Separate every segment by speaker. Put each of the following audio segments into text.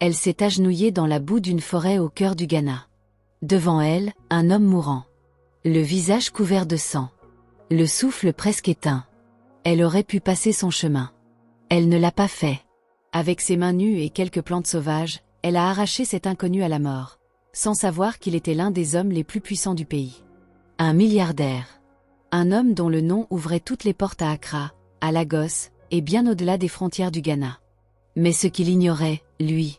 Speaker 1: Elle s'est agenouillée dans la boue d'une forêt au cœur du Ghana. Devant elle, un homme mourant. Le visage couvert de sang. Le souffle presque éteint. Elle aurait pu passer son chemin. Elle ne l'a pas fait. Avec ses mains nues et quelques plantes sauvages, elle a arraché cet inconnu à la mort, sans savoir qu'il était l'un des hommes les plus puissants du pays. Un milliardaire. Un homme dont le nom ouvrait toutes les portes à Accra, à Lagos, et bien au-delà des frontières du Ghana. Mais ce qu'il ignorait, lui,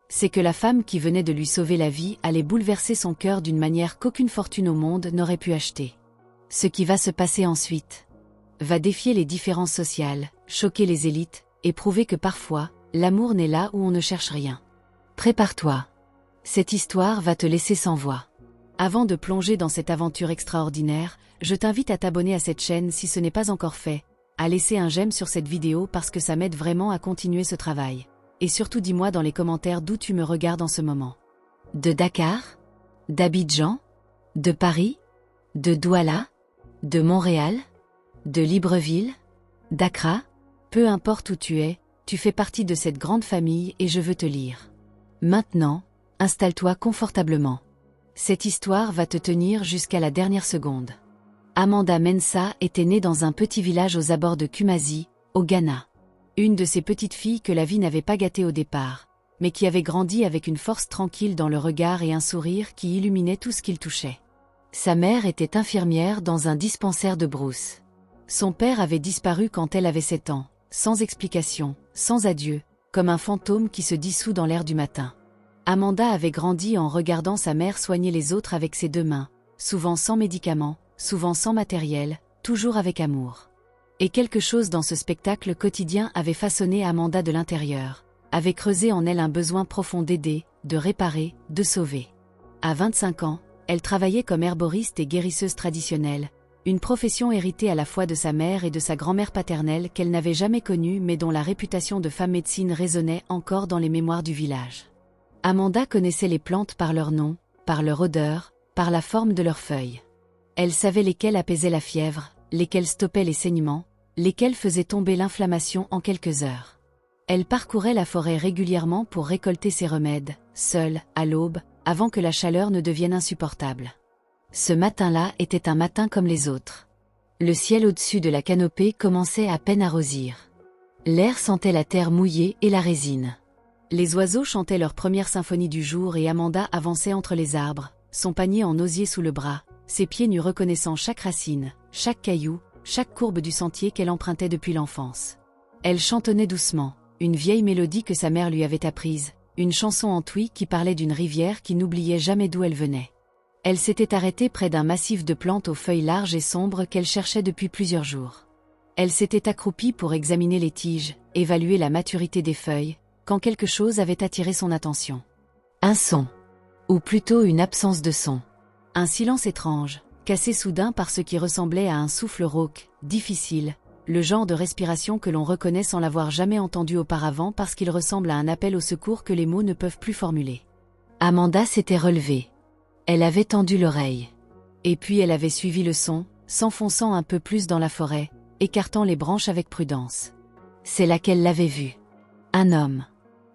Speaker 1: c'est que la femme qui venait de lui sauver la vie allait bouleverser son cœur d'une manière qu'aucune fortune au monde n'aurait pu acheter. Ce qui va se passer ensuite va défier les différences sociales, choquer les élites, et prouver que parfois, l'amour n'est là où on ne cherche rien. Prépare-toi. Cette histoire va te laisser sans voix. Avant de plonger dans cette aventure extraordinaire, je t'invite à t'abonner à cette chaîne si ce n'est pas encore fait, à laisser un j'aime sur cette vidéo parce que ça m'aide vraiment à continuer ce travail. Et surtout dis-moi dans les commentaires d'où tu me regardes en ce moment. De Dakar? D'Abidjan? De Paris? De Douala? De Montréal? De Libreville? D'Accra? Peu importe où tu es, tu fais partie de cette grande famille et je veux te lire. Maintenant, installe-toi confortablement. Cette histoire va te tenir jusqu'à la dernière seconde. Amanda Mensah était née dans un petit village aux abords de Kumasi, au Ghana. Une de ces petites filles que la vie n'avait pas gâtée au départ, mais qui avait grandi avec une force tranquille dans le regard et un sourire qui illuminait tout ce qu'il touchait. Sa mère était infirmière dans un dispensaire de brousse. Son père avait disparu quand elle avait 7 ans, sans explication, sans adieu, comme un fantôme qui se dissout dans l'air du matin. Amanda avait grandi en regardant sa mère soigner les autres avec ses 2 mains, souvent sans médicaments, souvent sans matériel, toujours avec amour. Et quelque chose dans ce spectacle quotidien avait façonné Amanda de l'intérieur, avait creusé en elle un besoin profond d'aider, de réparer, de sauver. À 25 ans, elle travaillait comme herboriste et guérisseuse traditionnelle, une profession héritée à la fois de sa mère et de sa grand-mère paternelle qu'elle n'avait jamais connue mais dont la réputation de femme médecine résonnait encore dans les mémoires du village. Amanda connaissait les plantes par leur nom, par leur odeur, par la forme de leurs feuilles. Elle savait lesquelles apaisaient la fièvre, lesquelles stoppaient les saignements, lesquelles faisaient tomber l'inflammation en quelques heures. Elle parcourait la forêt régulièrement pour récolter ses remèdes, seule, à l'aube, avant que la chaleur ne devienne insupportable. Ce matin-là était un matin comme les autres. Le ciel au-dessus de la canopée commençait à peine à rosir. L'air sentait la terre mouillée et la résine. Les oiseaux chantaient leur première symphonie du jour et Amanda avançait entre les arbres, son panier en osier sous le bras, ses pieds nus reconnaissant chaque racine, chaque caillou, chaque courbe du sentier qu'elle empruntait depuis l'enfance. Elle chantonnait doucement, une vieille mélodie que sa mère lui avait apprise, une chanson en twi qui parlait d'une rivière qui n'oubliait jamais d'où elle venait. Elle s'était arrêtée près d'un massif de plantes aux feuilles larges et sombres qu'elle cherchait depuis plusieurs jours. Elle s'était accroupie pour examiner les tiges, évaluer la maturité des feuilles, quand quelque chose avait attiré son attention. Un son. Ou plutôt une absence de son. Un silence étrange, cassé soudain par ce qui ressemblait à un souffle rauque, difficile, le genre de respiration que l'on reconnaît sans l'avoir jamais entendu auparavant parce qu'il ressemble à un appel au secours que les mots ne peuvent plus formuler. Amanda s'était relevée. Elle avait tendu l'oreille. Et puis elle avait suivi le son, s'enfonçant un peu plus dans la forêt, écartant les branches avec prudence. C'est là qu'elle l'avait vu. Un homme.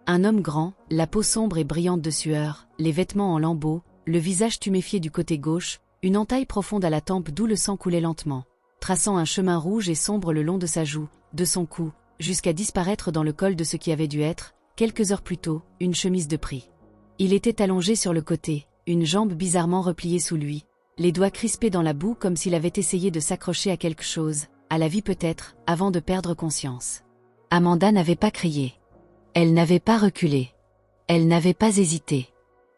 Speaker 1: Un homme grand, la peau sombre et brillante de sueur, les vêtements en lambeaux, le visage tuméfié du côté gauche, une entaille profonde à la tempe d'où le sang coulait lentement, traçant un chemin rouge et sombre le long de sa joue, de son cou, jusqu'à disparaître dans le col de ce qui avait dû être, quelques heures plus tôt, une chemise de prix. Il était allongé sur le côté, une jambe bizarrement repliée sous lui, les doigts crispés dans la boue comme s'il avait essayé de s'accrocher à quelque chose, à la vie peut-être, avant de perdre conscience. Amanda n'avait pas crié. Elle n'avait pas reculé. Elle n'avait pas hésité.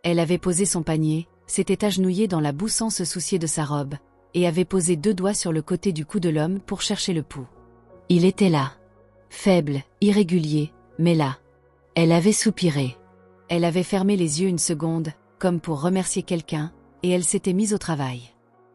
Speaker 1: Elle avait posé son panier, s'était agenouillée dans la boue sans se soucier de sa robe, et avait posé 2 doigts sur le côté du cou de l'homme pour chercher le pouls. Il était là. Faible, irrégulier, mais là. Elle avait soupiré. Elle avait fermé les yeux une seconde, comme pour remercier quelqu'un, et elle s'était mise au travail.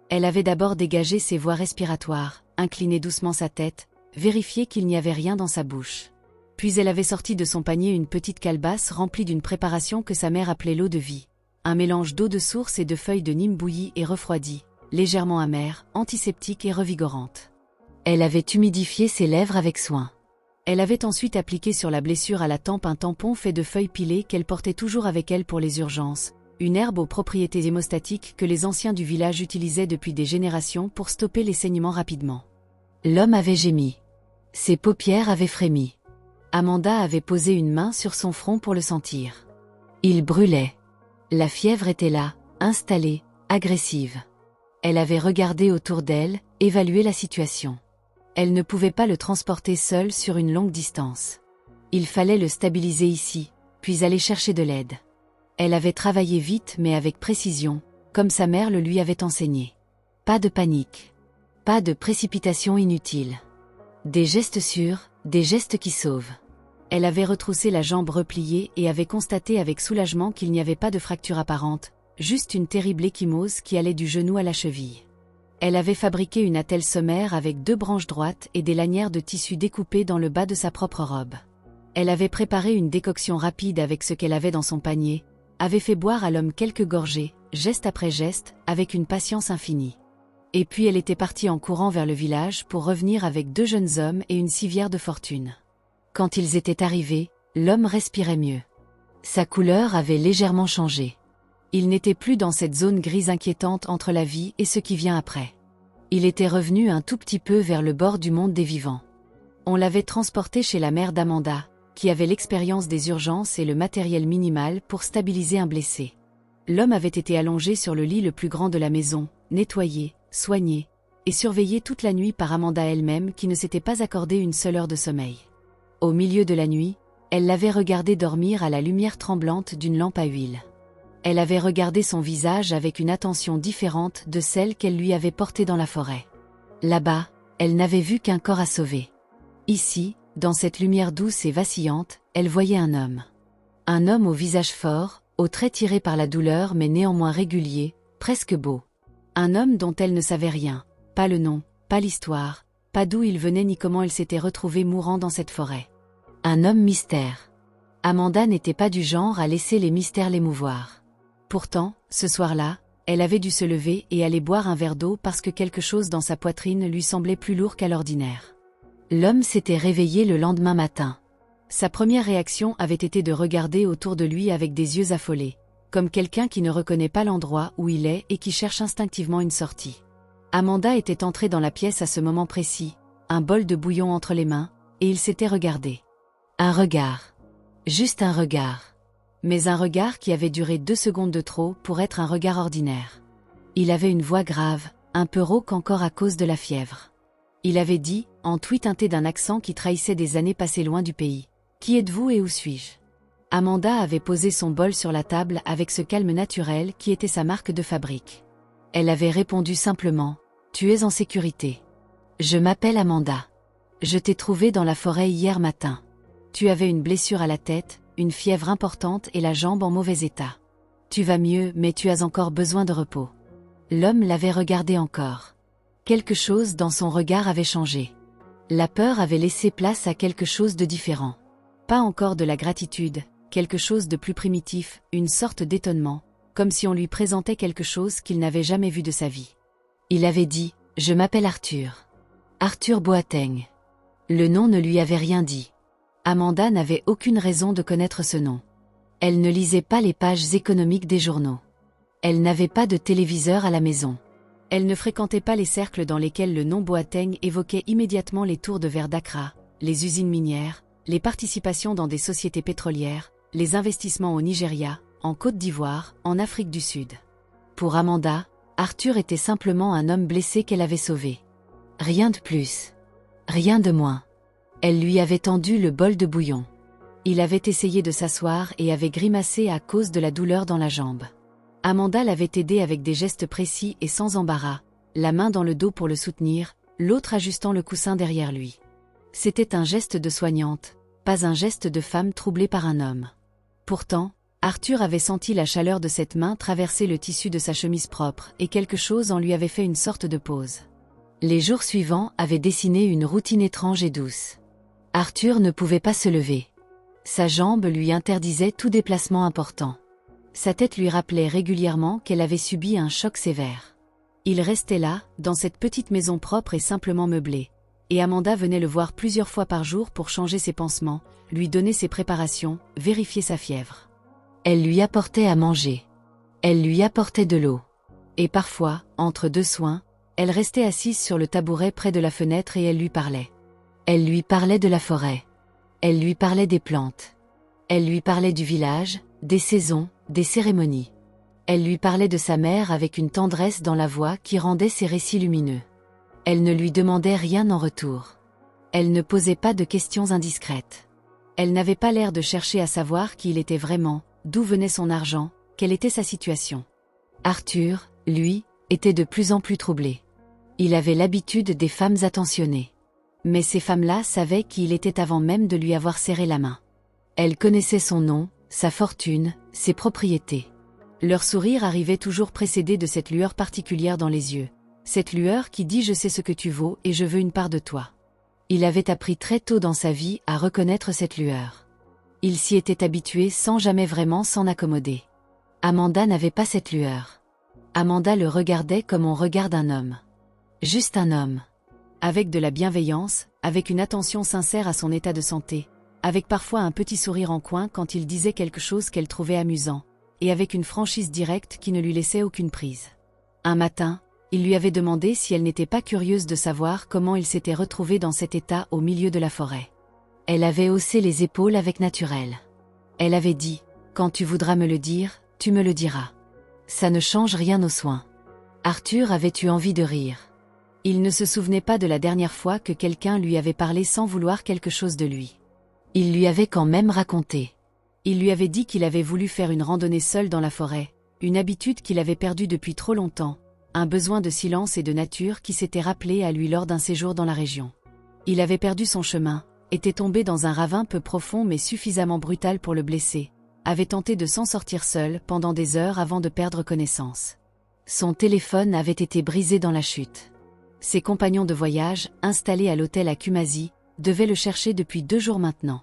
Speaker 1: Elle avait d'abord dégagé ses voies respiratoires, incliné doucement sa tête, vérifié qu'il n'y avait rien dans sa bouche. Puis elle avait sorti de son panier une petite calebasse remplie d'une préparation que sa mère appelait l'eau de vie, un mélange d'eau de source et de feuilles de nîmes bouillies et refroidies, légèrement amère, antiseptique et revigorante. Elle avait humidifié ses lèvres avec soin. Elle avait ensuite appliqué sur la blessure à la tempe un tampon fait de feuilles pilées qu'elle portait toujours avec elle pour les urgences, une herbe aux propriétés hémostatiques que les anciens du village utilisaient depuis des générations pour stopper les saignements rapidement. L'homme avait gémi. Ses paupières avaient frémi. Amanda avait posé une main sur son front pour le sentir. Il brûlait. La fièvre était là, installée, agressive. Elle avait regardé autour d'elle, évalué la situation. Elle ne pouvait pas le transporter seule sur une longue distance. Il fallait le stabiliser ici, puis aller chercher de l'aide. Elle avait travaillé vite mais avec précision, comme sa mère le lui avait enseigné. Pas de panique. Pas de précipitation inutile. Des gestes sûrs, des gestes qui sauvent. Elle avait retroussé la jambe repliée et avait constaté avec soulagement qu'il n'y avait pas de fracture apparente, juste une terrible ecchymose qui allait du genou à la cheville. Elle avait fabriqué une attelle sommaire avec 2 branches droites et des lanières de tissu découpées dans le bas de sa propre robe. Elle avait préparé une décoction rapide avec ce qu'elle avait dans son panier, avait fait boire à l'homme quelques gorgées, geste après geste, avec une patience infinie. Et puis elle était partie en courant vers le village pour revenir avec 2 jeunes hommes et une civière de fortune. Quand ils étaient arrivés, l'homme respirait mieux. Sa couleur avait légèrement changé. Il n'était plus dans cette zone grise inquiétante entre la vie et ce qui vient après. Il était revenu un tout petit peu vers le bord du monde des vivants. On l'avait transporté chez la mère d'Amanda, qui avait l'expérience des urgences et le matériel minimal pour stabiliser un blessé. L'homme avait été allongé sur le lit le plus grand de la maison, nettoyé, soigné, et surveillé toute la nuit par Amanda elle-même qui ne s'était pas accordé une seule heure de sommeil. Au milieu de la nuit, elle l'avait regardé dormir à la lumière tremblante d'une lampe à huile. Elle avait regardé son visage avec une attention différente de celle qu'elle lui avait portée dans la forêt. Là-bas, elle n'avait vu qu'un corps à sauver. Ici, dans cette lumière douce et vacillante, elle voyait un homme. Un homme au visage fort, aux traits tirés par la douleur mais néanmoins réguliers, presque beau. Un homme dont elle ne savait rien, pas le nom, pas l'histoire, pas d'où il venait ni comment elle s'était retrouvée mourant dans cette forêt. Un homme mystère. Amanda n'était pas du genre à laisser les mystères l'émouvoir. Pourtant, ce soir-là, elle avait dû se lever et aller boire un verre d'eau parce que quelque chose dans sa poitrine lui semblait plus lourd qu'à l'ordinaire. L'homme s'était réveillé le lendemain matin. Sa première réaction avait été de regarder autour de lui avec des yeux affolés, comme quelqu'un qui ne reconnaît pas l'endroit où il est et qui cherche instinctivement une sortie. Amanda était entrée dans la pièce à ce moment précis, un bol de bouillon entre les mains, et il s'était regardé. Un regard. Juste un regard. Mais un regard qui avait duré 2 secondes de trop pour être un regard ordinaire. Il avait une voix grave, un peu rauque encore à cause de la fièvre. Il avait dit, en tweet teinté d'un accent qui trahissait des années passées loin du pays. « Qui êtes-vous et où suis-je » Amanda avait posé son bol sur la table avec ce calme naturel qui était sa marque de fabrique. Elle avait répondu simplement, « Tu es en sécurité. Je m'appelle Amanda. Je t'ai trouvé dans la forêt hier matin. Tu avais une blessure à la tête, une fièvre importante et la jambe en mauvais état. Tu vas mieux mais tu as encore besoin de repos. » L'homme l'avait regardé encore. Quelque chose dans son regard avait changé. La peur avait laissé place à quelque chose de différent. Pas encore de la gratitude, quelque chose de plus primitif, une sorte d'étonnement, comme si on lui présentait quelque chose qu'il n'avait jamais vu de sa vie. Il avait dit, « Je m'appelle Arthur. Arthur Boateng. » Le nom ne lui avait rien dit. Amanda n'avait aucune raison de connaître ce nom. Elle ne lisait pas les pages économiques des journaux. Elle n'avait pas de téléviseur à la maison. Elle ne fréquentait pas les cercles dans lesquels le nom Boateng évoquait immédiatement les tours de verre d'Accra, les usines minières, les participations dans des sociétés pétrolières, les investissements au Nigeria, en Côte d'Ivoire, en Afrique du Sud. Pour Amanda, Arthur était simplement un homme blessé qu'elle avait sauvé. Rien de plus. Rien de moins. Elle lui avait tendu le bol de bouillon. Il avait essayé de s'asseoir et avait grimacé à cause de la douleur dans la jambe. Amanda l'avait aidé avec des gestes précis et sans embarras, la main dans le dos pour le soutenir, l'autre ajustant le coussin derrière lui. C'était un geste de soignante, pas un geste de femme troublée par un homme. Pourtant, Arthur avait senti la chaleur de cette main traverser le tissu de sa chemise propre et quelque chose en lui avait fait une sorte de pause. Les jours suivants avaient dessiné une routine étrange et douce. Arthur ne pouvait pas se lever. Sa jambe lui interdisait tout déplacement important. Sa tête lui rappelait régulièrement qu'elle avait subi un choc sévère. Il restait là, dans cette petite maison propre et simplement meublée, Et Amanda venait le voir plusieurs fois par jour pour changer ses pansements, lui donner ses préparations, vérifier sa fièvre. Elle lui apportait à manger. Elle lui apportait de l'eau. Et parfois, entre deux soins, elle restait assise sur le tabouret près de la fenêtre et elle lui parlait. Elle lui parlait de la forêt. Elle lui parlait des plantes. Elle lui parlait du village, des saisons, des cérémonies. Elle lui parlait de sa mère avec une tendresse dans la voix qui rendait ses récits lumineux. Elle ne lui demandait rien en retour. Elle ne posait pas de questions indiscrètes. Elle n'avait pas l'air de chercher à savoir qui il était vraiment, d'où venait son argent, quelle était sa situation. Arthur, lui, était de plus en plus troublé. Il avait l'habitude des femmes attentionnées. Mais ces femmes-là savaient qui il était avant même de lui avoir serré la main. Elles connaissaient son nom, sa fortune, ses propriétés. Leur sourire arrivait toujours précédé de cette lueur particulière dans les yeux. Cette lueur qui dit « Je sais ce que tu vaux et je veux une part de toi ». Il avait appris très tôt dans sa vie à reconnaître cette lueur. Il s'y était habitué sans jamais vraiment s'en accommoder. Amanda n'avait pas cette lueur. Amanda le regardait comme on regarde un homme. Juste un homme. Avec de la bienveillance, avec une attention sincère à son état de santé, avec parfois un petit sourire en coin quand il disait quelque chose qu'elle trouvait amusant, et avec une franchise directe qui ne lui laissait aucune prise. Un matin, il lui avait demandé si elle n'était pas curieuse de savoir comment il s'était retrouvé dans cet état au milieu de la forêt. Elle avait haussé les épaules avec naturel. Elle avait dit « Quand tu voudras me le dire, tu me le diras. Ça ne change rien aux soins. » Arthur avait eu envie de rire. Il ne se souvenait pas de la dernière fois que quelqu'un lui avait parlé sans vouloir quelque chose de lui. Il lui avait quand même raconté. Il lui avait dit qu'il avait voulu faire une randonnée seul dans la forêt, une habitude qu'il avait perdue depuis trop longtemps, un besoin de silence et de nature qui s'était rappelé à lui lors d'un séjour dans la région. Il avait perdu son chemin, était tombé dans un ravin peu profond mais suffisamment brutal pour le blesser, avait tenté de s'en sortir seul pendant des heures avant de perdre connaissance. Son téléphone avait été brisé dans la chute. Ses compagnons de voyage, installés à l'hôtel à Kumasi, devaient le chercher depuis 2 jours maintenant.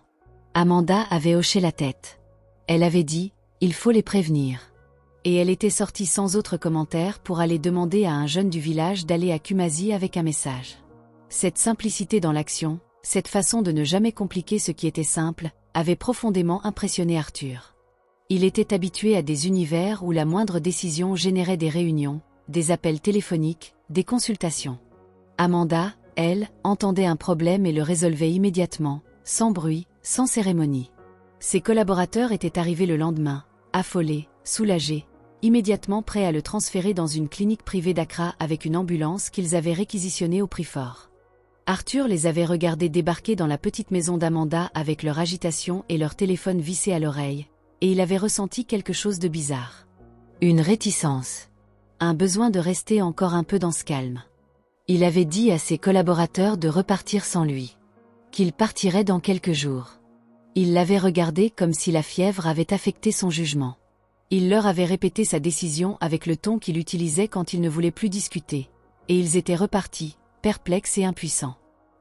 Speaker 1: Amanda avait hoché la tête. Elle avait dit « Il faut les prévenir ». Et elle était sortie sans autre commentaire pour aller demander à un jeune du village d'aller à Kumasi avec un message. Cette simplicité dans l'action, cette façon de ne jamais compliquer ce qui était simple, avait profondément impressionné Arthur. Il était habitué à des univers où la moindre décision générait des réunions, des appels téléphoniques, des consultations. Amanda, elle, entendait un problème et le résolvait immédiatement, sans bruit, sans cérémonie. Ses collaborateurs étaient arrivés le lendemain, affolés, soulagés, immédiatement prêts à le transférer dans une clinique privée d'Accra avec une ambulance qu'ils avaient réquisitionnée au prix fort. Arthur les avait regardés débarquer dans la petite maison d'Amanda avec leur agitation et leur téléphone vissé à l'oreille, et il avait ressenti quelque chose de bizarre. Une réticence. Un besoin de rester encore un peu dans ce calme. Il avait dit à ses collaborateurs de repartir sans lui. Qu'il partirait dans quelques jours. Il l'avait regardé comme si la fièvre avait affecté son jugement. Il leur avait répété sa décision avec le ton qu'il utilisait quand il ne voulait plus discuter. Et ils étaient repartis, perplexes et impuissants.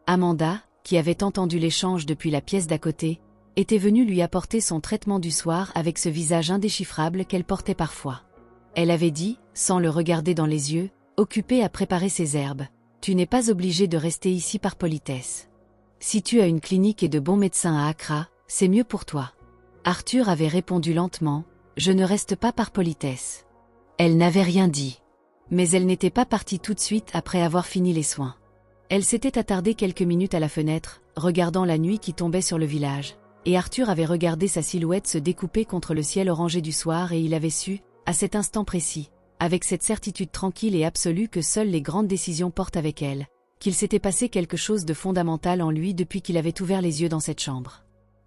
Speaker 1: Amanda, qui avait entendu l'échange depuis la pièce d'à côté, était venue lui apporter son traitement du soir avec ce visage indéchiffrable qu'elle portait parfois. Elle avait dit, sans le regarder dans les yeux, occupée à préparer ses herbes, « Tu n'es pas obligé de rester ici par politesse. Si tu as une clinique et de bons médecins à Accra, c'est mieux pour toi. » Arthur avait répondu lentement, « Je ne reste pas par politesse. » Elle n'avait rien dit. Mais elle n'était pas partie tout de suite après avoir fini les soins. Elle s'était attardée quelques minutes à la fenêtre, regardant la nuit qui tombait sur le village, et Arthur avait regardé sa silhouette se découper contre le ciel orangé du soir et il avait su, à cet instant précis, avec cette certitude tranquille et absolue que seules les grandes décisions portent avec elles, qu'il s'était passé quelque chose de fondamental en lui depuis qu'il avait ouvert les yeux dans cette chambre.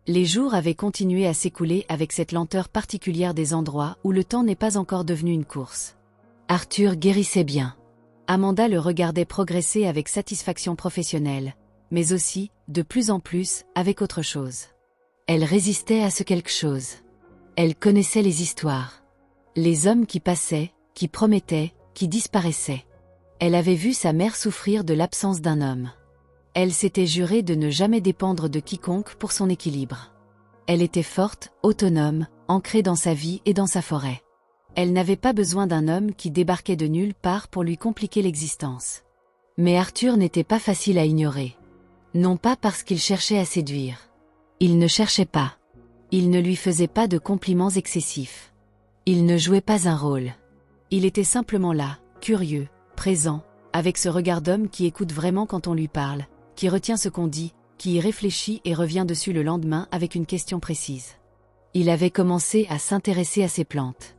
Speaker 1: Les jours avaient continué à s'écouler avec cette lenteur particulière des endroits où le temps n'est pas encore devenu une course. Arthur guérissait bien. Amanda le regardait progresser avec satisfaction professionnelle, mais aussi, de plus en plus, avec autre chose. Elle résistait à ce quelque chose. Elle connaissait les histoires. Les hommes qui passaient, qui promettaient, qui disparaissaient. Elle avait vu sa mère souffrir de l'absence d'un homme. Elle s'était jurée de ne jamais dépendre de quiconque pour son équilibre. Elle était forte, autonome, ancrée dans sa vie et dans sa forêt. Elle n'avait pas besoin d'un homme qui débarquait de nulle part pour lui compliquer l'existence. Mais Arthur n'était pas facile à ignorer. Non pas parce qu'il cherchait à séduire. Il ne cherchait pas. Il ne lui faisait pas de compliments excessifs. Il ne jouait pas un rôle. Il était simplement là, curieux, présent, avec ce regard d'homme qui écoute vraiment quand on lui parle, qui retient ce qu'on dit, qui y réfléchit et revient dessus le lendemain avec une question précise. Il avait commencé à s'intéresser à ces plantes.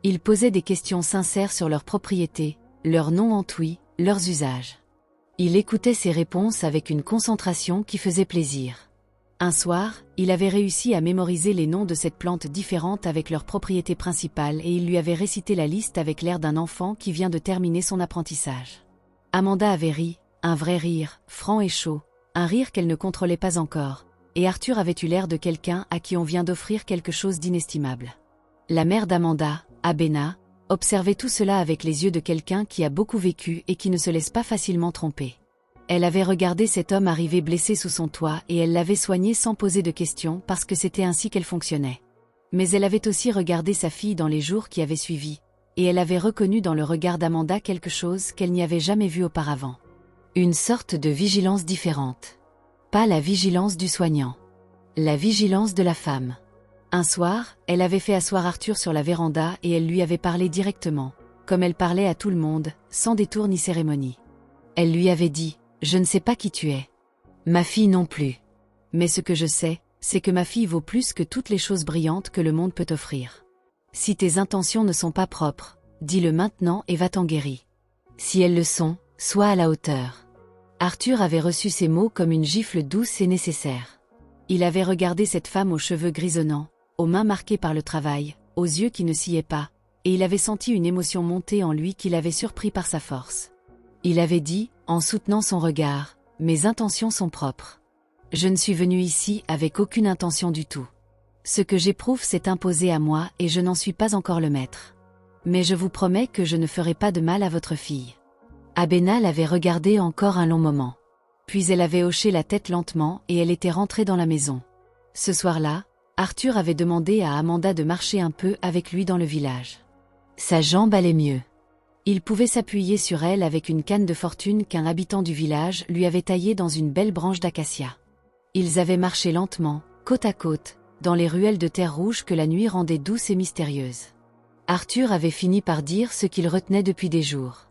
Speaker 1: Il posait des questions sincères sur leurs propriétés, leurs noms entouis, leurs usages. Il écoutait ses réponses avec une concentration qui faisait plaisir. Un soir, il avait réussi à mémoriser les noms de cette plante différente avec leurs propriétés principales et il lui avait récité la liste avec l'air d'un enfant qui vient de terminer son apprentissage. Amanda avait ri, un vrai rire, franc et chaud, un rire qu'elle ne contrôlait pas encore, et Arthur avait eu l'air de quelqu'un à qui on vient d'offrir quelque chose d'inestimable. La mère d'Amanda, Abena, observait tout cela avec les yeux de quelqu'un qui a beaucoup vécu et qui ne se laisse pas facilement tromper. Elle avait regardé cet homme arriver blessé sous son toit et elle l'avait soigné sans poser de questions parce que c'était ainsi qu'elle fonctionnait. Mais elle avait aussi regardé sa fille dans les jours qui avaient suivi, et elle avait reconnu dans le regard d'Amanda quelque chose qu'elle n'y avait jamais vu auparavant. Une sorte de vigilance différente. Pas la vigilance du soignant. La vigilance de la femme. Un soir, elle avait fait asseoir Arthur sur la véranda et elle lui avait parlé directement, comme elle parlait à tout le monde, sans détour ni cérémonie. Elle lui avait dit: « Je ne sais pas qui tu es. Ma fille non plus. Mais ce que je sais, c'est que ma fille vaut plus que toutes les choses brillantes que le monde peut offrir. Si tes intentions ne sont pas propres, dis-le maintenant et va-t'en guérir. Si elles le sont, sois à la hauteur. » Arthur avait reçu ces mots comme une gifle douce et nécessaire. Il avait regardé cette femme aux cheveux grisonnants, aux mains marquées par le travail, aux yeux qui ne sciaient pas, et il avait senti une émotion monter en lui qui l'avait surpris par sa force. Il avait dit, en soutenant son regard, « Mes intentions sont propres. Je ne suis venu ici avec aucune intention du tout. Ce que j'éprouve s'est imposé à moi et je n'en suis pas encore le maître. Mais je vous promets que je ne ferai pas de mal à votre fille. » Abena l'avait regardé encore un long moment. Puis elle avait hoché la tête lentement et elle était rentrée dans la maison. Ce soir-là, Arthur avait demandé à Amanda de marcher un peu avec lui dans le village. Sa jambe allait mieux. Il pouvait s'appuyer sur elle avec une canne de fortune qu'un habitant du village lui avait taillée dans une belle branche d'acacia. Ils avaient marché lentement, côte à côte, dans les ruelles de terre rouge que la nuit rendait douces et mystérieuses. Arthur avait fini par dire ce qu'il retenait depuis des jours.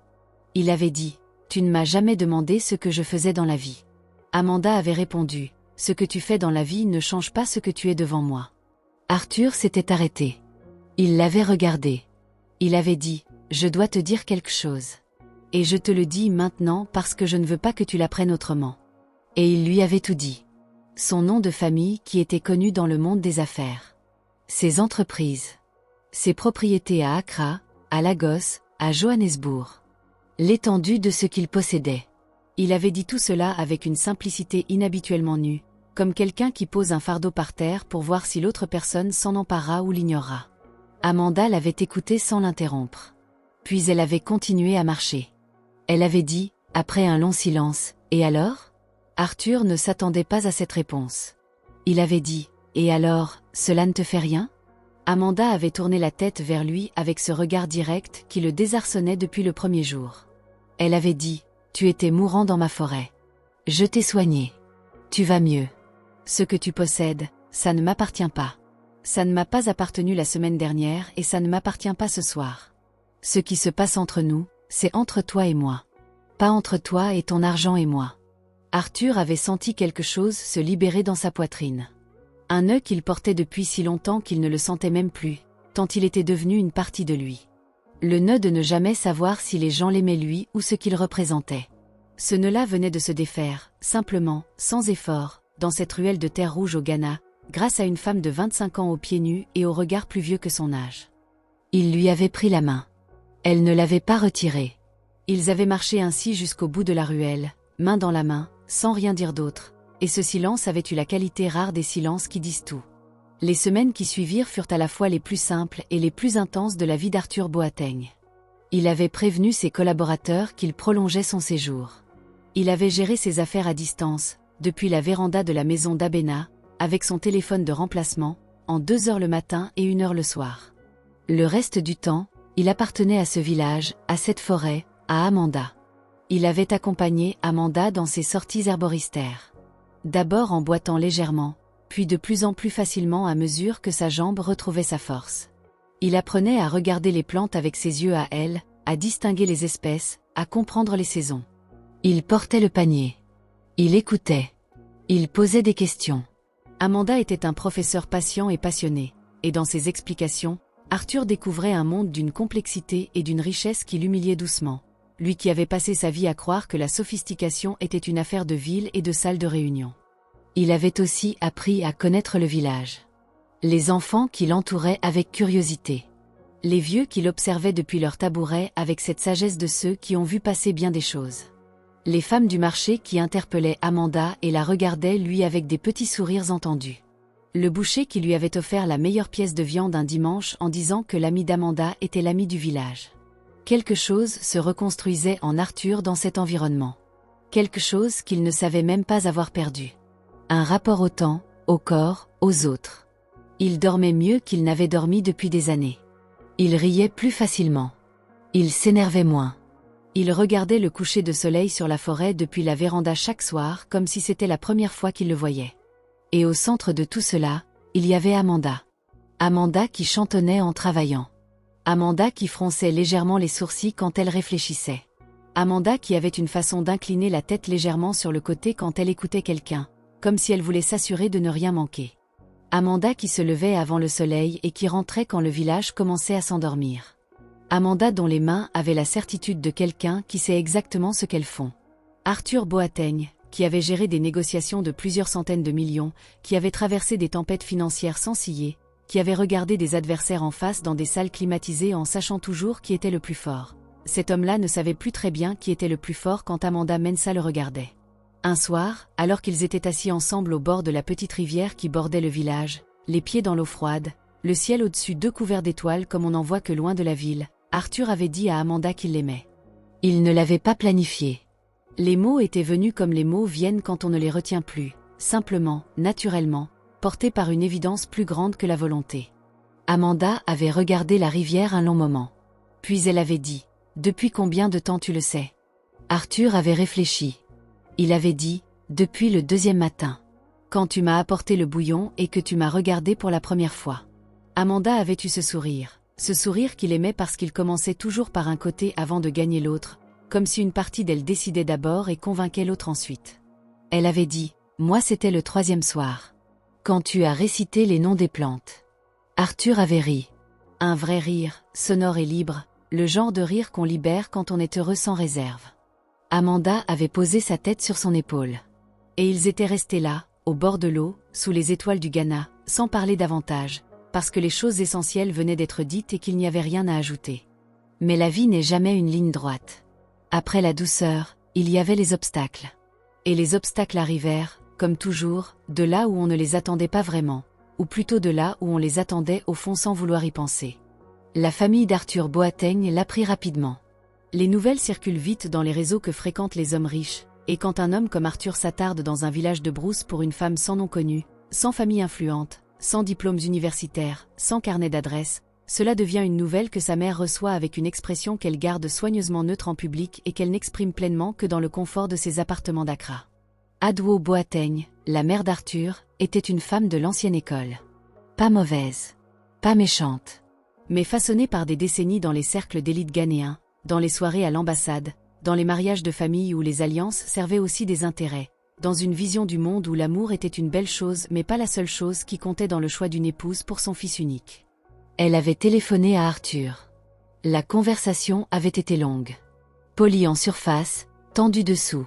Speaker 1: Il avait dit: « Tu ne m'as jamais demandé ce que je faisais dans la vie. » Amanda avait répondu: « Ce que tu fais dans la vie ne change pas ce que tu es devant moi. » Arthur s'était arrêté. Il l'avait regardé. Il avait dit: « Je dois te dire quelque chose. Et je te le dis maintenant parce que je ne veux pas que tu l'apprennes autrement. » Et il lui avait tout dit. Son nom de famille qui était connu dans le monde des affaires. Ses entreprises. Ses propriétés à Accra, à Lagos, à Johannesburg. L'étendue de ce qu'il possédait. Il avait dit tout cela avec une simplicité inhabituellement nue, comme quelqu'un qui pose un fardeau par terre pour voir si l'autre personne s'en emparera ou l'ignorera. Amanda l'avait écouté sans l'interrompre. Puis elle avait continué à marcher. Elle avait dit, après un long silence, « Et alors ?» Arthur ne s'attendait pas à cette réponse. Il avait dit, « Et alors, cela ne te fait rien ?» Amanda avait tourné la tête vers lui avec ce regard direct qui le désarçonnait depuis le premier jour. Elle avait dit, « Tu étais mourant dans ma forêt. Je t'ai soigné. Tu vas mieux. Ce que tu possèdes, ça ne m'appartient pas. Ça ne m'a pas appartenu la semaine dernière et ça ne m'appartient pas ce soir. Ce qui se passe entre nous, c'est entre toi et moi. Pas entre toi et ton argent et moi. » Arthur avait senti quelque chose se libérer dans sa poitrine. Un nœud qu'il portait depuis si longtemps qu'il ne le sentait même plus, tant il était devenu une partie de lui. Le nœud de ne jamais savoir si les gens l'aimaient lui ou ce qu'il représentait. Ce nœud-là venait de se défaire, simplement, sans effort, dans cette ruelle de terre rouge au Ghana, grâce à une femme de 25 ans aux pieds nus et au regard plus vieux que son âge. Il lui avait pris la main. Elle ne l'avait pas retirée. Ils avaient marché ainsi jusqu'au bout de la ruelle, main dans la main, sans rien dire d'autre, et ce silence avait eu la qualité rare des silences qui disent tout. Les semaines qui suivirent furent à la fois les plus simples et les plus intenses de la vie d'Arthur Boateng. Il avait prévenu ses collaborateurs qu'il prolongeait son séjour. Il avait géré ses affaires à distance, depuis la véranda de la maison d'Abena, avec son téléphone de remplacement, en 2 heures le matin et 1 heure le soir. Le reste du temps, il appartenait à ce village, à cette forêt, à Amanda. Il avait accompagné Amanda dans ses sorties herboristères. d'abord en boitant légèrement, puis de plus en plus facilement à mesure que sa jambe retrouvait sa force. Il apprenait à regarder les plantes avec ses yeux à elle, à distinguer les espèces, à comprendre les saisons. Il portait le panier. Il écoutait. Il posait des questions. Amanda était un professeur patient et passionné, et dans ses explications, Arthur découvrait un monde d'une complexité et d'une richesse qui l'humiliait doucement, lui qui avait passé sa vie à croire que la sophistication était une affaire de ville et de salle de réunion. Il avait aussi appris à connaître le village. Les enfants qui l'entouraient avec curiosité. Les vieux qui l'observaient depuis leur tabouret avec cette sagesse de ceux qui ont vu passer bien des choses. Les femmes du marché qui interpellaient Amanda et la regardaient lui avec des petits sourires entendus. Le boucher qui lui avait offert la meilleure pièce de viande un dimanche en disant que l'ami d'Amanda était l'ami du village. Quelque chose se reconstruisait en Arthur dans cet environnement. Quelque chose qu'il ne savait même pas avoir perdu. Un rapport au temps, au corps, aux autres. Il dormait mieux qu'il n'avait dormi depuis des années. Il riait plus facilement. Il s'énervait moins. Il regardait le coucher de soleil sur la forêt depuis la véranda chaque soir comme si c'était la première fois qu'il le voyait. Et au centre de tout cela, il y avait Amanda. Amanda qui chantonnait en travaillant. Amanda qui fronçait légèrement les sourcils quand elle réfléchissait. Amanda qui avait une façon d'incliner la tête légèrement sur le côté quand elle écoutait quelqu'un, comme si elle voulait s'assurer de ne rien manquer. Amanda qui se levait avant le soleil et qui rentrait quand le village commençait à s'endormir. Amanda dont les mains avaient la certitude de quelqu'un qui sait exactement ce qu'elles font. Arthur Boateng, qui avait géré des négociations de plusieurs centaines de millions, qui avait traversé des tempêtes financières sans ciller, qui avait regardé des adversaires en face dans des salles climatisées en sachant toujours qui était le plus fort. Cet homme-là ne savait plus très bien qui était le plus fort quand Amanda Mensah le regardait. Un soir, alors qu'ils étaient assis ensemble au bord de la petite rivière qui bordait le village, les pieds dans l'eau froide, le ciel au-dessus d'eux couvert d'étoiles comme on n'en voit que loin de la ville, Arthur avait dit à Amanda qu'il l'aimait. Il ne l'avait pas planifié. Les mots étaient venus comme les mots viennent quand on ne les retient plus, simplement, naturellement, portés par une évidence plus grande que la volonté. Amanda avait regardé la rivière un long moment. Puis elle avait dit « Depuis combien de temps tu le sais ?» Arthur avait réfléchi. Il avait dit « Depuis le 2e matin. Quand tu m'as apporté le bouillon et que tu m'as regardé pour la première fois. » Amanda avait eu ce sourire qu'il aimait parce qu'il commençait toujours par un côté avant de gagner l'autre, comme si une partie d'elle décidait d'abord et convainquait l'autre ensuite. Elle avait dit « Moi c'était le 3e soir. Quand tu as récité les noms des plantes. » Arthur avait ri. Un vrai rire, sonore et libre, le genre de rire qu'on libère quand on est heureux sans réserve. Amanda avait posé sa tête sur son épaule. Et ils étaient restés là, au bord de l'eau, sous les étoiles du Ghana, sans parler davantage, parce que les choses essentielles venaient d'être dites et qu'il n'y avait rien à ajouter. Mais la vie n'est jamais une ligne droite. Après la douceur, il y avait les obstacles. Et les obstacles arrivèrent, comme toujours, de là où on ne les attendait pas vraiment, ou plutôt de là où on les attendait au fond sans vouloir y penser. La famille d'Arthur Boateng l'apprit rapidement. Les nouvelles circulent vite dans les réseaux que fréquentent les hommes riches, et quand un homme comme Arthur s'attarde dans un village de brousse pour une femme sans nom connu, sans famille influente, sans diplômes universitaires, sans carnet d'adresse, cela devient une nouvelle que sa mère reçoit avec une expression qu'elle garde soigneusement neutre en public et qu'elle n'exprime pleinement que dans le confort de ses appartements d'Accra. Adwo Boateng, la mère d'Arthur, était une femme de l'ancienne école. Pas mauvaise, pas méchante, mais façonnée par des décennies dans les cercles d'élite ghanéens, dans les soirées à l'ambassade, dans les mariages de famille où les alliances servaient aussi des intérêts, dans une vision du monde où l'amour était une belle chose mais pas la seule chose qui comptait dans le choix d'une épouse pour son fils unique. Elle avait téléphoné à Arthur. La conversation avait été longue. Polie en surface, tendue dessous.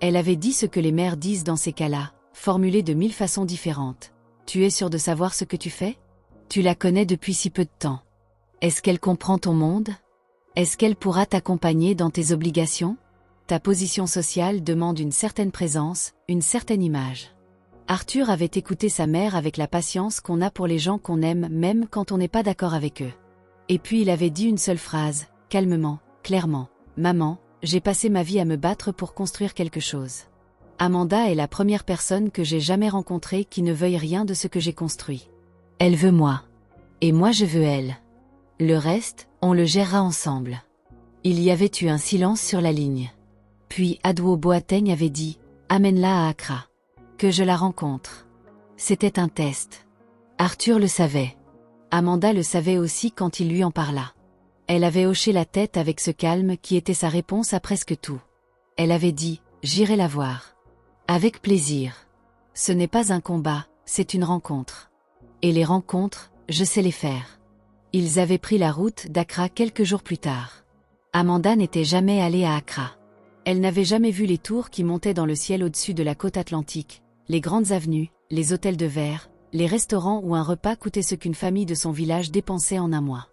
Speaker 1: Elle avait dit ce que les mères disent dans ces cas-là, formulée de 1000 façons différentes. Tu es sûr de savoir ce que tu fais? Tu la connais depuis si peu de temps. Est-ce qu'elle comprend ton monde? Est-ce qu'elle pourra t'accompagner dans tes obligations? Ta position sociale demande une certaine présence, une certaine image. Arthur avait écouté sa mère avec la patience qu'on a pour les gens qu'on aime même quand on n'est pas d'accord avec eux. Et puis il avait dit une seule phrase, calmement, clairement. « Maman, j'ai passé ma vie à me battre pour construire quelque chose. Amanda est la première personne que j'ai jamais rencontrée qui ne veuille rien de ce que j'ai construit. Elle veut moi. Et moi je veux elle. Le reste, on le gérera ensemble. » Il y avait eu un silence sur la ligne. Puis Adwo Boateng avait dit « Amène-la à Accra. Que je la rencontre. C'était un test. Arthur le savait. Amanda le savait aussi quand il lui en parla. Elle avait hoché la tête avec ce calme qui était sa réponse à presque tout. Elle avait dit « J'irai la voir. » Avec plaisir. Ce n'est pas un combat, c'est une rencontre. Et les rencontres, je sais les faire. Ils avaient pris la route d'Accra quelques jours plus tard. Amanda n'était jamais allée à Accra. Elle n'avait jamais vu les tours qui montaient dans le ciel au-dessus de la côte atlantique, les grandes avenues, les hôtels de verre, les restaurants où un repas coûtait ce qu'une famille de son village dépensait en un mois.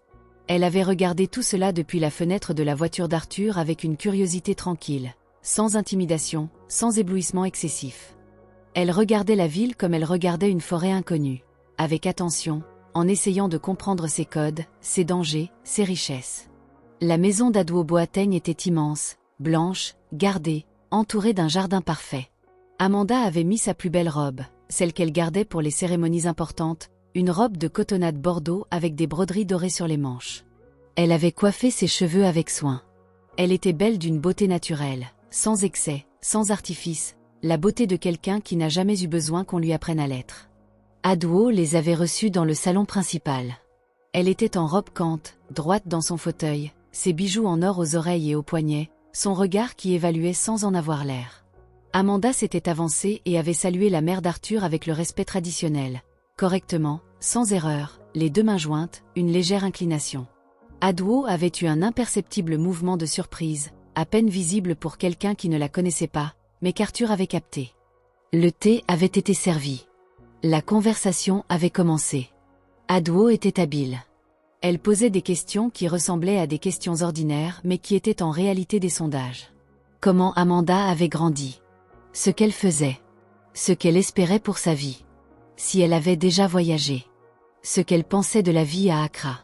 Speaker 1: Elle avait regardé tout cela depuis la fenêtre de la voiture d'Arthur avec une curiosité tranquille, sans intimidation, sans éblouissement excessif. Elle regardait la ville comme elle regardait une forêt inconnue, avec attention, en essayant de comprendre ses codes, ses dangers, ses richesses. La maison d'Adwo Boateng était immense, blanche, gardée, entourée d'un jardin parfait. Amanda avait mis sa plus belle robe, celle qu'elle gardait pour les cérémonies importantes, une robe de cotonnade bordeaux avec des broderies dorées sur les manches. Elle avait coiffé ses cheveux avec soin. Elle était belle d'une beauté naturelle, sans excès, sans artifice, la beauté de quelqu'un qui n'a jamais eu besoin qu'on lui apprenne à l'être. Adwo les avait reçus dans le salon principal. Elle était en robe cante, droite dans son fauteuil, ses bijoux en or aux oreilles et aux poignets, son regard qui évaluait sans en avoir l'air. Amanda s'était avancée et avait salué la mère d'Arthur avec le respect traditionnel, correctement, sans erreur, les deux mains jointes, une légère inclination. Adwo avait eu un imperceptible mouvement de surprise, à peine visible pour quelqu'un qui ne la connaissait pas, mais qu'Arthur avait capté. Le thé avait été servi. La conversation avait commencé. Adwo était habile. Elle posait des questions qui ressemblaient à des questions ordinaires mais qui étaient en réalité des sondages. Comment Amanda avait grandi. Ce qu'elle faisait. Ce qu'elle espérait pour sa vie. Si elle avait déjà voyagé. Ce qu'elle pensait de la vie à Accra.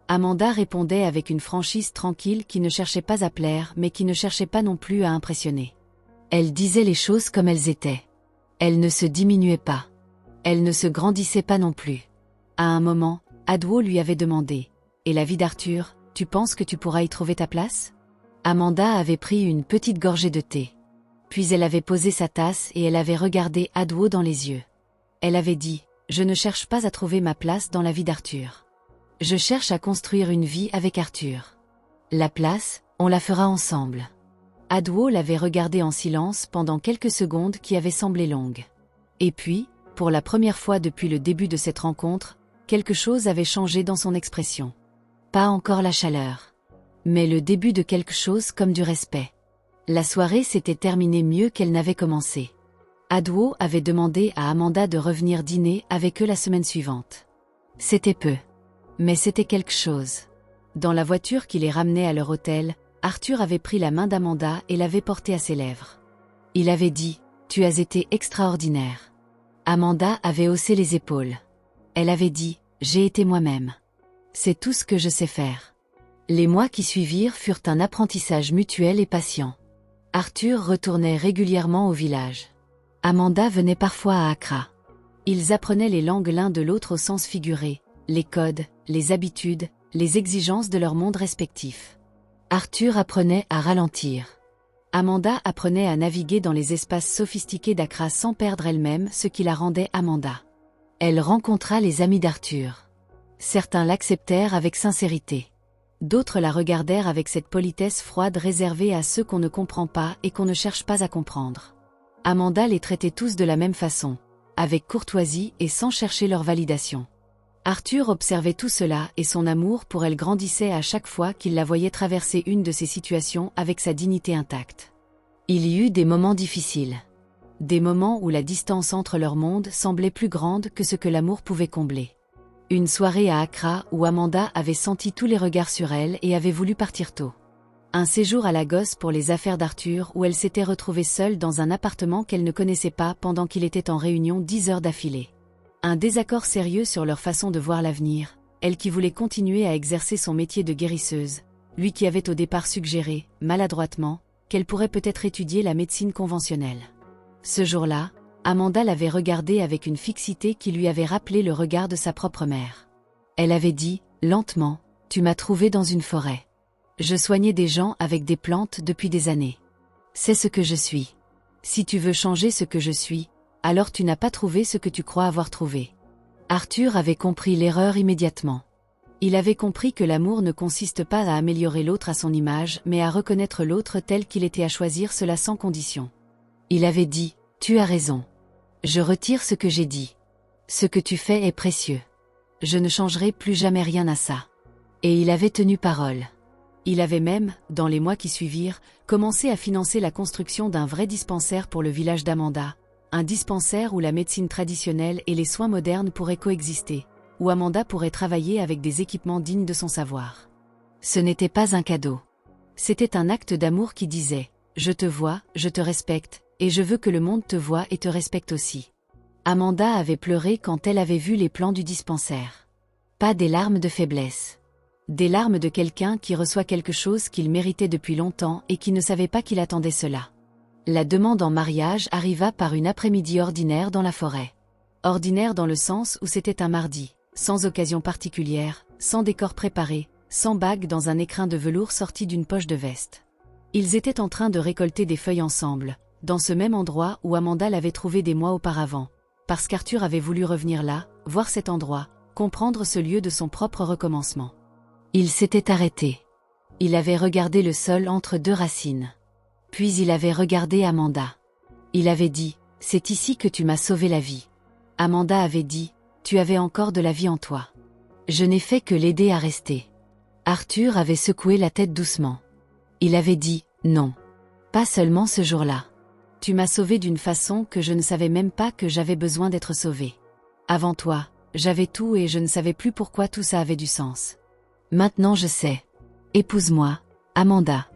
Speaker 1: Amanda répondait avec une franchise tranquille qui ne cherchait pas à plaire mais qui ne cherchait pas non plus à impressionner. Elle disait les choses comme elles étaient. Elle ne se diminuait pas. Elle ne se grandissait pas non plus. À un moment, Adwo lui avait demandé « Et la vie d'Arthur, tu penses que tu pourras y trouver ta place ?» Amanda avait pris une petite gorgée de thé. Puis elle avait posé sa tasse et elle avait regardé Adwo dans les yeux. Elle avait dit « Je ne cherche pas à trouver ma place dans la vie d'Arthur. Je cherche à construire une vie avec Arthur. La place, on la fera ensemble. » Adwo l'avait regardé en silence pendant quelques secondes qui avaient semblé longues. Et puis, pour la première fois depuis le début de cette rencontre, quelque chose avait changé dans son expression. Pas encore la chaleur. Mais le début de quelque chose comme du respect. La soirée s'était terminée mieux qu'elle n'avait commencé. Adwo avait demandé à Amanda de revenir dîner avec eux la semaine suivante. C'était peu. Mais c'était quelque chose. Dans la voiture qui les ramenait à leur hôtel, Arthur avait pris la main d'Amanda et l'avait portée à ses lèvres. Il avait dit « Tu as été extraordinaire ». Amanda avait haussé les épaules. Elle avait dit « J'ai été moi-même. C'est tout ce que je sais faire ». Les mois qui suivirent furent un apprentissage mutuel et patient. Arthur retournait régulièrement au village. Amanda venait parfois à Accra. Ils apprenaient les langues l'un de l'autre au sens figuré, les codes, les habitudes, les exigences de leur monde respectif. Arthur apprenait à ralentir. Amanda apprenait à naviguer dans les espaces sophistiqués d'Accra sans perdre elle-même ce qui la rendait Amanda. Elle rencontra les amis d'Arthur. Certains l'acceptèrent avec sincérité. D'autres la regardèrent avec cette politesse froide réservée à ceux qu'on ne comprend pas et qu'on ne cherche pas à comprendre. Amanda les traitait tous de la même façon, avec courtoisie et sans chercher leur validation. Arthur observait tout cela et son amour pour elle grandissait à chaque fois qu'il la voyait traverser une de ces situations avec sa dignité intacte. Il y eut des moments difficiles. Des moments où la distance entre leurs mondes semblait plus grande que ce que l'amour pouvait combler. Une soirée à Accra où Amanda avait senti tous les regards sur elle et avait voulu partir tôt. Un séjour à Lagos pour les affaires d'Arthur où elle s'était retrouvée seule dans un appartement qu'elle ne connaissait pas pendant qu'il était en réunion 10 heures d'affilée. Un désaccord sérieux sur leur façon de voir l'avenir, elle qui voulait continuer à exercer son métier de guérisseuse, lui qui avait au départ suggéré, maladroitement, qu'elle pourrait peut-être étudier la médecine conventionnelle. Ce jour-là, Amanda l'avait regardé avec une fixité qui lui avait rappelé le regard de sa propre mère. Elle avait dit, lentement, « Tu m'as trouvé dans une forêt. Je soignais des gens avec des plantes depuis des années. C'est ce que je suis. Si tu veux changer ce que je suis, alors tu n'as pas trouvé ce que tu crois avoir trouvé. Arthur avait compris l'erreur immédiatement. Il avait compris que l'amour ne consiste pas à améliorer l'autre à son image, mais à reconnaître l'autre tel qu'il était, à choisir cela sans condition. Il avait dit, « Tu as raison. Je retire ce que j'ai dit. Ce que tu fais est précieux. Je ne changerai plus jamais rien à ça. » Et il avait tenu parole. Il avait même, dans les mois qui suivirent, commencé à financer la construction d'un vrai dispensaire pour le village d'Amanda, un dispensaire où la médecine traditionnelle et les soins modernes pourraient coexister, où Amanda pourrait travailler avec des équipements dignes de son savoir. Ce n'était pas un cadeau. C'était un acte d'amour qui disait « Je te vois, je te respecte, et je veux que le monde te voie et te respecte aussi. » Amanda avait pleuré quand elle avait vu les plans du dispensaire. Pas des larmes de faiblesse. Des larmes de quelqu'un qui reçoit quelque chose qu'il méritait depuis longtemps et qui ne savait pas qu'il attendait cela. La demande en mariage arriva par une après-midi ordinaire dans la forêt. Ordinaire dans le sens où c'était un mardi, sans occasion particulière, sans décor préparé, sans bague dans un écrin de velours sorti d'une poche de veste. Ils étaient en train de récolter des feuilles ensemble, dans ce même endroit où Amanda l'avait trouvé des mois auparavant, parce qu'Arthur avait voulu revenir là, voir cet endroit, comprendre ce lieu de son propre recommencement. Il s'était arrêté. Il avait regardé le sol entre deux racines. Puis il avait regardé Amanda. Il avait dit, « C'est ici que tu m'as sauvé la vie. » Amanda avait dit, « Tu avais encore de la vie en toi. Je n'ai fait que l'aider à rester. » Arthur avait secoué la tête doucement. Il avait dit, « Non. Pas seulement ce jour-là. Tu m'as sauvé d'une façon que je ne savais même pas que j'avais besoin d'être sauvé. Avant toi, j'avais tout et je ne savais plus pourquoi tout ça avait du sens. Maintenant je sais. Épouse-moi, Amanda. »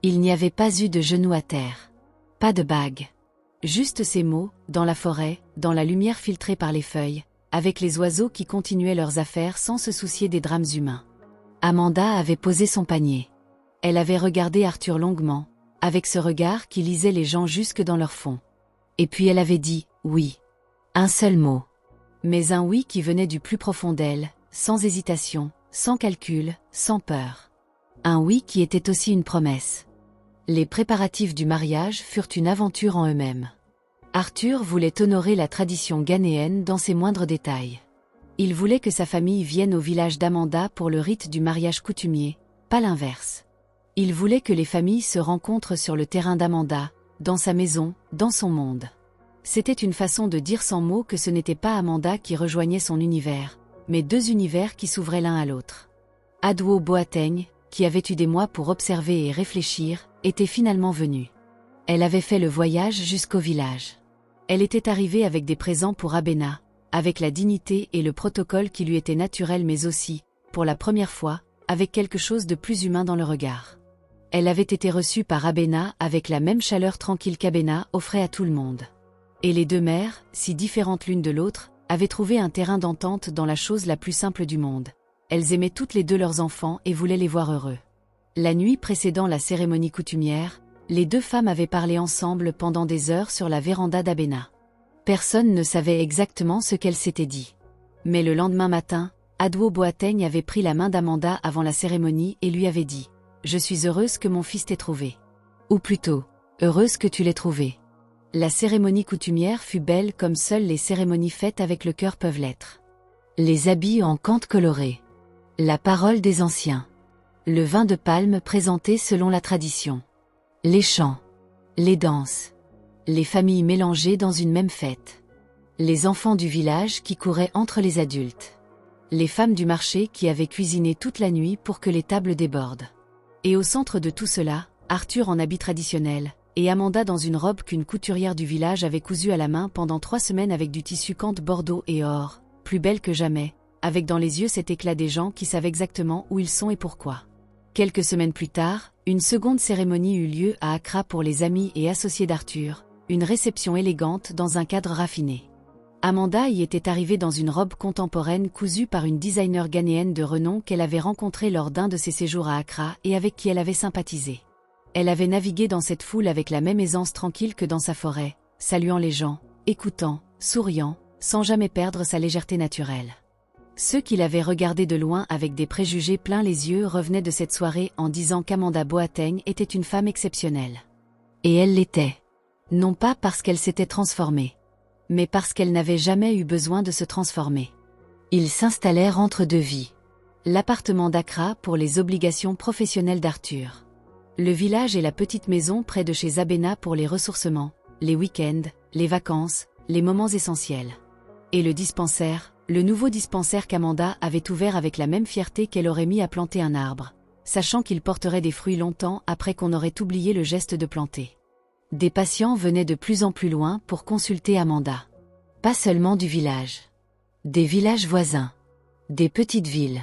Speaker 1: Il n'y avait pas eu de genoux à terre. Pas de bague. Juste ces mots, dans la forêt, dans la lumière filtrée par les feuilles, avec les oiseaux qui continuaient leurs affaires sans se soucier des drames humains. Amanda avait posé son panier. Elle avait regardé Arthur longuement, avec ce regard qui lisait les gens jusque dans leur fond. Et puis elle avait dit « oui ». Un seul mot. Mais un oui qui venait du plus profond d'elle, sans hésitation, sans calcul, sans peur. Un oui qui était aussi une promesse. Les préparatifs du mariage furent une aventure en eux-mêmes. Arthur voulait honorer la tradition ghanéenne dans ses moindres détails. Il voulait que sa famille vienne au village d'Amanda pour le rite du mariage coutumier, pas l'inverse. Il voulait que les familles se rencontrent sur le terrain d'Amanda, dans sa maison, dans son monde. C'était une façon de dire sans mots que ce n'était pas Amanda qui rejoignait son univers, mais deux univers qui s'ouvraient l'un à l'autre. Adwo Boateng, qui avait eu des mois pour observer et réfléchir, était finalement venue. Elle avait fait le voyage jusqu'au village. Elle était arrivée avec des présents pour Abena, avec la dignité et le protocole qui lui étaient naturels, mais aussi, pour la première fois, avec quelque chose de plus humain dans le regard. Elle avait été reçue par Abena avec la même chaleur tranquille qu'Abena offrait à tout le monde. Et les deux mères, si différentes l'une de l'autre, avaient trouvé un terrain d'entente dans la chose la plus simple du monde. Elles aimaient toutes les deux leurs enfants et voulaient les voir heureux. La nuit précédant la cérémonie coutumière, les deux femmes avaient parlé ensemble pendant des heures sur la véranda d'Abena. Personne ne savait exactement ce qu'elles s'étaient dit. Mais le lendemain matin, Adwo Boateng avait pris la main d'Amanda avant la cérémonie et lui avait dit « Je suis heureuse que mon fils t'ait trouvé. » Ou plutôt « Heureuse que tu l'aies trouvé. » La cérémonie coutumière fut belle comme seules les cérémonies faites avec le cœur peuvent l'être. Les habits en cantes colorées. La parole des anciens. Le vin de palme présenté selon la tradition. Les chants. Les danses. Les familles mélangées dans une même fête. Les enfants du village qui couraient entre les adultes. Les femmes du marché qui avaient cuisiné toute la nuit pour que les tables débordent. Et au centre de tout cela, Arthur en habit traditionnel, et Amanda dans une robe qu'une couturière du village avait cousue à la main pendant 3 semaines avec du tissu Kante bordeaux et or, plus belle que jamais, avec dans les yeux cet éclat des gens qui savent exactement où ils sont et pourquoi. Quelques semaines plus tard, une seconde cérémonie eut lieu à Accra pour les amis et associés d'Arthur, une réception élégante dans un cadre raffiné. Amanda y était arrivée dans une robe contemporaine cousue par une designer ghanéenne de renom qu'elle avait rencontrée lors d'un de ses séjours à Accra et avec qui elle avait sympathisé. Elle avait navigué dans cette foule avec la même aisance tranquille que dans sa forêt, saluant les gens, écoutant, souriant, sans jamais perdre sa légèreté naturelle. Ceux qui l'avaient regardée de loin avec des préjugés plein les yeux revenaient de cette soirée en disant qu'Amanda Boateng était une femme exceptionnelle. Et elle l'était. Non pas parce qu'elle s'était transformée. mais parce qu'elle n'avait jamais eu besoin de se transformer. Ils s'installèrent entre deux vies. L'appartement d'Accra pour les obligations professionnelles d'Arthur. Le village et la petite maison près de chez Abena pour les ressourcements, les week-ends, les vacances, les moments essentiels. Et le dispensaire, le nouveau dispensaire qu'Amanda avait ouvert avec la même fierté qu'elle aurait mis à planter un arbre, sachant qu'il porterait des fruits longtemps après qu'on aurait oublié le geste de planter. Des patients venaient de plus en plus loin pour consulter Amanda. Pas seulement du village. Des villages voisins. Des petites villes.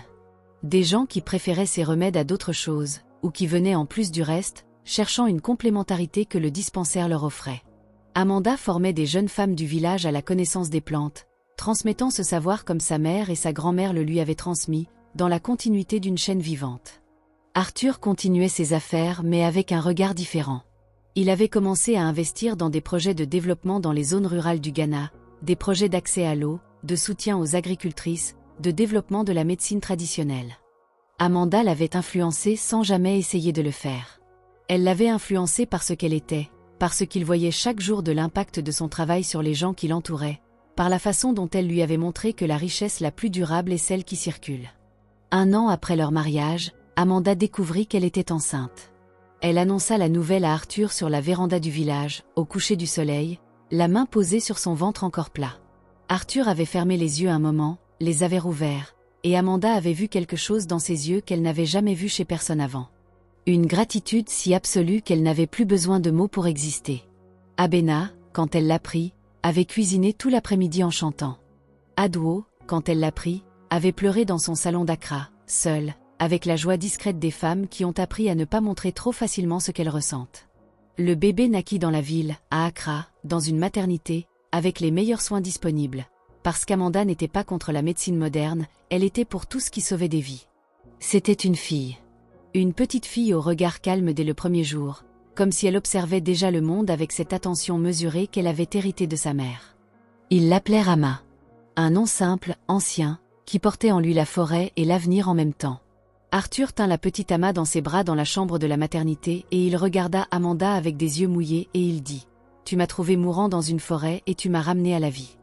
Speaker 1: Des gens qui préféraient ces remèdes à d'autres choses, ou qui venaient en plus du reste, cherchant une complémentarité que le dispensaire leur offrait. Amanda formait des jeunes femmes du village à la connaissance des plantes, transmettant ce savoir comme sa mère et sa grand-mère le lui avaient transmis, dans la continuité d'une chaîne vivante. Arthur continuait ses affaires mais avec un regard différent. Il avait commencé à investir dans des projets de développement dans les zones rurales du Ghana, des projets d'accès à l'eau, de soutien aux agricultrices, de développement de la médecine traditionnelle. Amanda l'avait influencé sans jamais essayer de le faire. Elle l'avait influencé par ce qu'elle était, par ce qu'il voyait chaque jour de l'impact de son travail sur les gens qui l'entouraient, par la façon dont elle lui avait montré que la richesse la plus durable est celle qui circule. 1 an après leur mariage, Amanda découvrit qu'elle était enceinte. Elle annonça la nouvelle à Arthur sur la véranda du village, au coucher du soleil, la main posée sur son ventre encore plat. Arthur avait fermé les yeux un moment, les avait rouverts, et Amanda avait vu quelque chose dans ses yeux qu'elle n'avait jamais vu chez personne avant. Une gratitude si absolue qu'elle n'avait plus besoin de mots pour exister. Abena, quand elle l'apprit, avait cuisiné tout l'après-midi en chantant. Adwo, quand elle l'apprit, avait pleuré dans son salon d'Accra, seule, avec la joie discrète des femmes qui ont appris à ne pas montrer trop facilement ce qu'elles ressentent. Le bébé naquit dans la ville, à Accra, dans une maternité, avec les meilleurs soins disponibles. Parce qu'Amanda n'était pas contre la médecine moderne, elle était pour tout ce qui sauvait des vies. C'était une fille. Une petite fille au regard calme dès le premier jour, comme si elle observait déjà le monde avec cette attention mesurée qu'elle avait héritée de sa mère. Ils l'appelaient Rama. Un nom simple, ancien, qui portait en lui la forêt et l'avenir en même temps. Arthur tint la petite Ama dans ses bras dans la chambre de la maternité et il regarda Amanda avec des yeux mouillés et il dit « Tu m'as trouvé mourant dans une forêt et tu m'as ramené à la vie.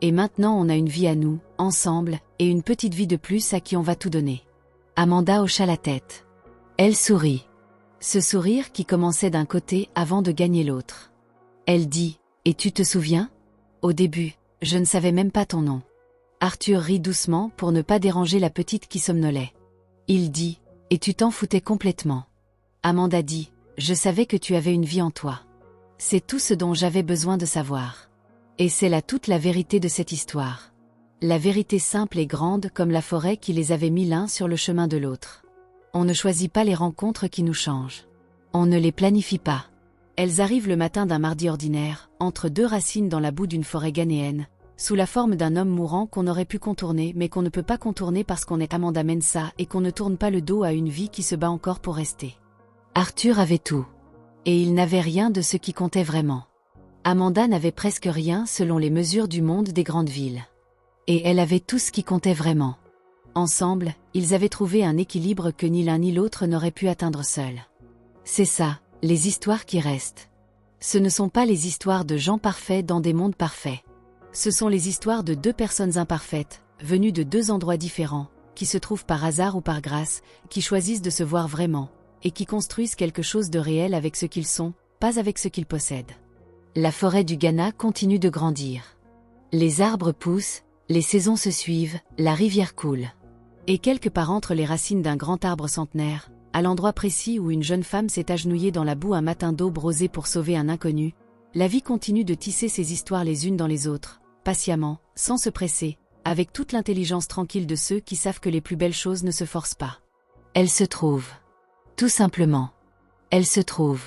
Speaker 1: Et maintenant on a une vie à nous, ensemble, et une petite vie de plus à qui on va tout donner. » Amanda hocha la tête. Elle sourit. Ce sourire qui commençait d'un côté avant de gagner l'autre. Elle dit « Et tu te souviens ? Au début, je ne savais même pas ton nom. » Arthur rit doucement pour ne pas déranger la petite qui somnolait. Il dit « Et tu t'en foutais complètement. » Amanda dit « Je savais que tu avais une vie en toi. C'est tout ce dont j'avais besoin de savoir. » Et c'est là toute la vérité de cette histoire. La vérité simple et grande comme la forêt qui les avait mis l'un sur le chemin de l'autre. On ne choisit pas les rencontres qui nous changent. On ne les planifie pas. Elles arrivent le matin d'un mardi ordinaire, entre deux racines dans la boue d'une forêt ghanéenne, sous la forme d'un homme mourant qu'on aurait pu contourner mais qu'on ne peut pas contourner parce qu'on est Amanda Mensah et qu'on ne tourne pas le dos à une vie qui se bat encore pour rester. Arthur avait tout. Et il n'avait rien de ce qui comptait vraiment. Amanda n'avait presque rien selon les mesures du monde des grandes villes. Et elle avait tout ce qui comptait vraiment. Ensemble, ils avaient trouvé un équilibre que ni l'un ni l'autre n'aurait pu atteindre seul. C'est ça, les histoires qui restent. Ce ne sont pas les histoires de gens parfaits dans des mondes parfaits. Ce sont les histoires de deux personnes imparfaites, venues de deux endroits différents, qui se trouvent par hasard ou par grâce, qui choisissent de se voir vraiment, et qui construisent quelque chose de réel avec ce qu'ils sont, pas avec ce qu'ils possèdent. La forêt du Ghana continue de grandir. Les arbres poussent, les saisons se suivent, la rivière coule. Et quelque part entre les racines d'un grand arbre centenaire, à l'endroit précis où une jeune femme s'est agenouillée dans la boue un matin d'aube rosée pour sauver un inconnu, la vie continue de tisser ses histoires les unes dans les autres, patiemment, sans se presser, avec toute l'intelligence tranquille de ceux qui savent que les plus belles choses ne se forcent pas. Elle se trouve. Tout simplement. Elle se trouve.